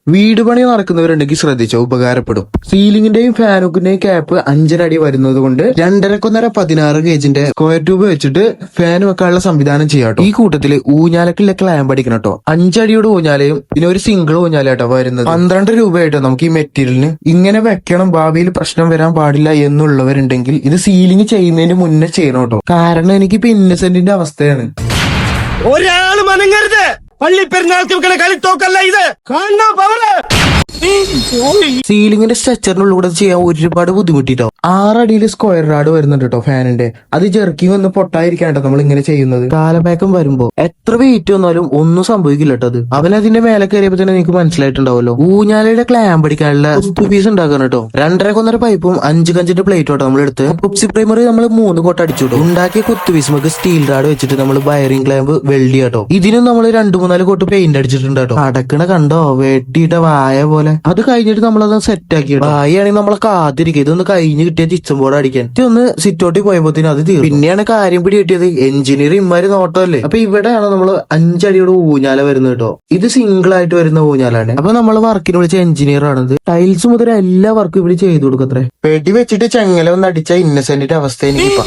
വീട് പണി നടക്കുന്നവരുണ്ടെങ്കിൽ ശ്രദ്ധിച്ചോ, ഉപകാരപ്പെടും. സീലിംഗിന്റെയും ഫാനുക്കിന്റെയും ക്യാപ്പ് 5.5 അടി വരുന്നത് കൊണ്ട് 2.5 16 ഗേജിന്റെ സ്ക്വയർ ട്യൂബ് വെച്ചിട്ട് ഫാൻ വെക്കാനുള്ള സംവിധാനം ചെയ്യാട്ടോ. ഈ കൂട്ടത്തില് ഊഞ്ഞാലക്കുള്ള ക്ലാമ്പ് അടിക്കണം കേട്ടോ. 5 അടിയുടെ ഊഞ്ഞാലയും പിന്നെ ഒരു സിംഗിൾ ഊഞ്ഞാലാട്ടോ വരുന്നത്. 12 രൂപയായിട്ടോ നമുക്ക് ഈ മെറ്റീരിയലിന്. ഇങ്ങനെ വെക്കണം, ഭാവിയിൽ പ്രശ്നം വരാൻ പാടില്ല എന്നുള്ളവരുണ്ടെങ്കിൽ ഇത് സീലിംഗ് ചെയ്യുന്നതിന് മുന്നേ ചെയ്യണം കേട്ടോ. കാരണം എനിക്കിപ്പോ ഇന്നസെന്റിന്റെ അവസ്ഥയാണ്. ഒരാള് മനങ്ങരുത്. പള്ളി പെരുന്നാൾക്ക് വെക്കണ കളിത്തോക്കല്ല ഇത്. കാണാ പവറ്. സീലിംഗിന്റെ സ്ട്രക്ചറിനുള്ളിലൂടെ ചെയ്യാൻ ഒരുപാട് ബുദ്ധിമുട്ടിട്ടോ. 6 അടിയിൽ സ്ക്വയർ റാഡ് വരുന്നുണ്ട് കേട്ടോ ഫാനിന്റെ. അത് ജെർക്കി വന്ന് പൊട്ടായിരിക്കാട്ടോ നമ്മൾ ഇങ്ങനെ ചെയ്യുന്നത്. കാലപ്പേക്കം വരുമ്പോ എത്ര വെയിറ്റ് വന്നാലും ഒന്നും സംഭവിക്കില്ല കേട്ടോ. അത് അവൻ അതിന്റെ മേലെ കയറിയപ്പോ തന്നെ എനിക്ക് മനസ്സിലായിട്ടുണ്ടാവല്ലോ. ഊഞ്ഞാലയുടെ ക്ലാമ്പ് അടിക്കാനുള്ള പീസ് ഉണ്ടാക്കണം കേട്ടോ. 2.5 പൈപ്പും 5 കഞ്ചിന്റെ പ്ലേറ്റും കേട്ടോ നമ്മൾ എടുത്ത് കുപ്സി പ്രൈമറി നമ്മൾ 3 കോട്ട അടിച്ചു. ഉണ്ടാക്കിയ കുത്തുപീസ് നമുക്ക് സ്റ്റീൽ റാഡ് വെച്ചിട്ട് നമ്മൾ വയറിംഗ് ക്ലാമ്പ് വെൽഡ് ചെയ്യാട്ടോ. ഇതിനും നമ്മൾ 2-3 കോട്ട് പെയിന്റ് അടിച്ചിട്ടുണ്ട് കേട്ടോ. അടക്കണ കണ്ടോ, വെട്ടിയിട്ട വായ പോലെ. അത് കഴിഞ്ഞിട്ട് നമ്മളത് സെറ്റ് ആക്കി. വായാണെങ്കിൽ നമ്മളെ കാത്തിരിക്കുക ഇതൊന്ന് കഴിഞ്ഞ് കിട്ടിയ ചിച്ചം ബോർഡ് അടിക്കാൻ. ഒന്ന് സിറ്റോട്ടിൽ പോയപ്പോത്തിന് അത് തീർന്നു. പിന്നെയാണ് കാര്യം പിടി കിട്ടിയത്. എഞ്ചിനീയർ ഇമാര് നോട്ടമല്ലേ. അപ്പൊ ഇവിടെയാണ് നമ്മള് 5 അടിയുടെ ഊഞ്ഞാല വരുന്നത് കേട്ടോ. ഇത് സിംഗിൾ ആയിട്ട് വരുന്ന ഊഞ്ഞാലാണ്. അപ്പൊ നമ്മൾ വർക്കിന് വിളിച്ച എഞ്ചിനീയർ ആണിത്. ടൈൽസ് മുതൽ എല്ലാ വർക്കും ഇവിടെ ചെയ്തു കൊടുക്കത്രേ. പെടി വെച്ചിട്ട് ചെങ്ങല ഒന്ന് അടിച്ച ഇന്നസെന്റിന്റെ അവസ്ഥ എനിക്കിപ്പോ.